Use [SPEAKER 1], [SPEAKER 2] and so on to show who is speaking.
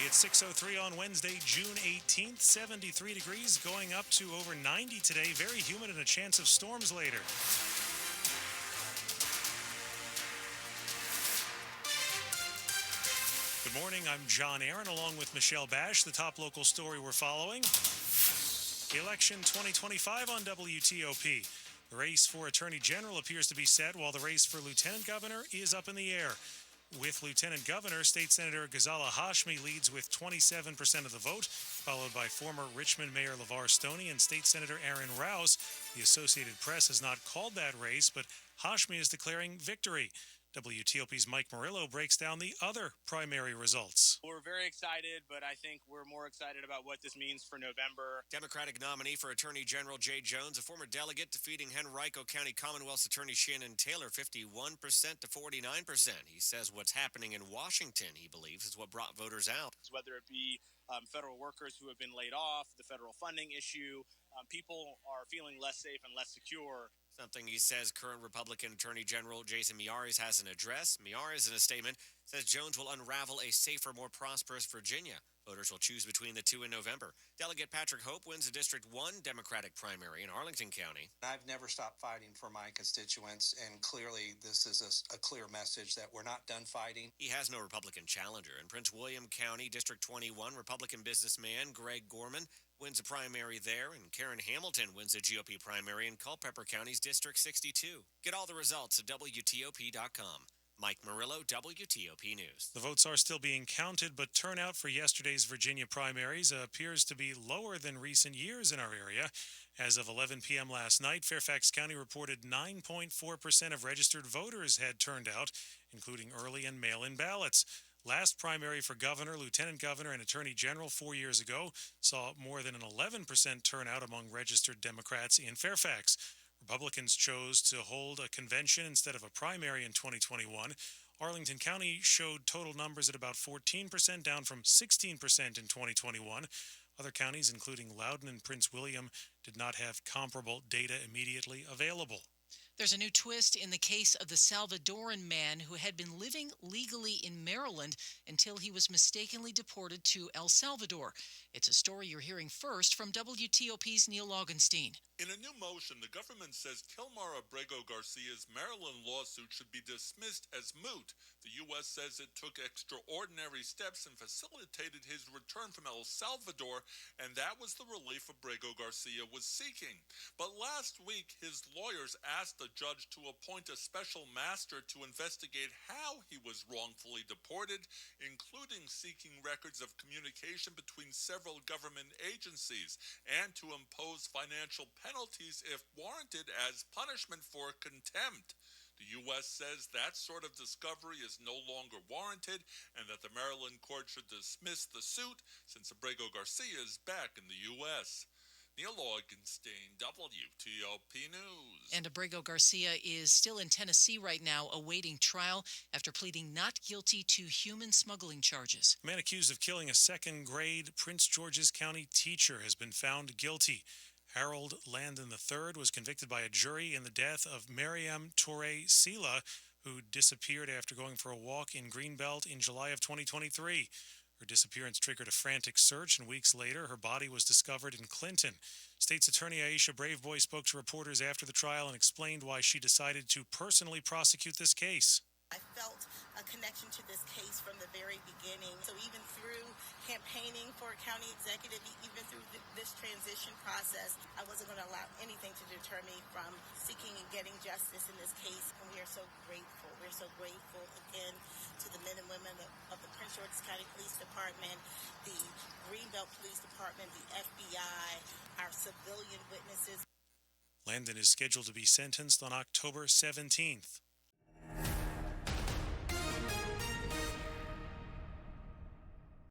[SPEAKER 1] It's 6:03 on Wednesday, June 18th, 73 degrees, going up to over 90 today. Very humid and a chance of storms later. Good morning, I'm John Aaron along with Michelle Basch. The top local story we're following. Election 2025 on WTOP. The race for Attorney General appears to be set while the race for Lieutenant Governor is up in the air. With Lieutenant Governor, State Senator Ghazala Hashmi leads with 27% of the vote, followed by former Richmond Mayor LeVar Stoney and State Senator Aaron Rouse. The Associated Press has not called that race, but Hashmi is declaring victory. WTOP's Mike Murillo breaks down the other primary results.
[SPEAKER 2] We're very excited, but I think we're more excited about what this means for November.
[SPEAKER 3] Democratic nominee for Attorney General Jay Jones, a former delegate, defeating Henrico County Commonwealth's Attorney Shannon Taylor 51% to 49%. He says what's happening in Washington, he believes, is what brought voters out.
[SPEAKER 2] Whether it be federal workers who have been laid off, the federal funding issue, people are feeling less safe and less secure.
[SPEAKER 3] Something he says current Republican Attorney General Jason Miyares hasn't addressed. Miyares, in a statement, says Jones will unravel a safer, more prosperous Virginia. Voters will choose between the two in November. Delegate Patrick Hope wins the District 1 Democratic primary in Arlington County.
[SPEAKER 4] I've never stopped fighting for my constituents, and clearly this is a clear message that we're not done fighting.
[SPEAKER 3] He has no Republican challenger. In Prince William County, District 21, Republican businessman Greg Gorman wins a primary there, and Karen Hamilton wins a GOP primary in Culpeper County's District 62. Get all the results at WTOP.com. Mike Murillo, WTOP News.
[SPEAKER 1] The votes are still being counted, but turnout for yesterday's Virginia primaries appears to be lower than recent years in our area. As of 11 p.m. last night, Fairfax County reported 9.4% of registered voters had turned out, including early and mail-in ballots. Last primary for governor, lieutenant governor, and attorney general 4 years ago saw more than an 11% turnout among registered Democrats in Fairfax. Republicans chose to hold a convention instead of a primary in 2021. Arlington County showed total numbers at about 14%, down from 16% in 2021. Other counties, including Loudoun and Prince William, did not have comparable data immediately available.
[SPEAKER 5] There's a new twist in the case of the Salvadoran man who had been living legally in Maryland until he was mistakenly deported to El Salvador. It's a story you're hearing first from WTOP's Neil Augenstein.
[SPEAKER 6] In a new motion, the government says Kilmar Abrego Garcia's Maryland lawsuit should be dismissed as moot. The U.S. says it took extraordinary steps and facilitated his return from El Salvador, and that was the relief Abrego Garcia was seeking. But last week, his lawyers asked the judge to appoint a special master to investigate how he was wrongfully deported, including seeking records of communication between several government agencies, and to impose financial penalties if warranted as punishment for contempt. The U.S. says that sort of discovery is no longer warranted and that the Maryland court should dismiss the suit since Abrego Garcia is back in the U.S. Neil Augenstein, WTOP News.
[SPEAKER 5] And Abrego Garcia is still in Tennessee right now awaiting trial after pleading not guilty to human smuggling charges.
[SPEAKER 1] A man accused of killing a second-grade Prince George's County teacher has been found guilty. Harold Landon III was convicted by a jury in the death of Mariam Toure Sila, who disappeared after going for a walk in Greenbelt in July of 2023. Her disappearance triggered a frantic search, and weeks later, her body was discovered in Clinton. State's Attorney Aisha Braveboy spoke to reporters after the trial and explained why she decided to personally prosecute this case.
[SPEAKER 7] I felt a connection to this case from the very beginning. So even through campaigning for a county executive, even through this transition process, I wasn't going to allow anything to deter me from seeking and getting justice in this case. And we are so grateful. We're so grateful again to the men and women of the Prince George's County Police Department, the Greenbelt Police Department, the FBI, our civilian witnesses.
[SPEAKER 1] Landon is scheduled to be sentenced on October 17th.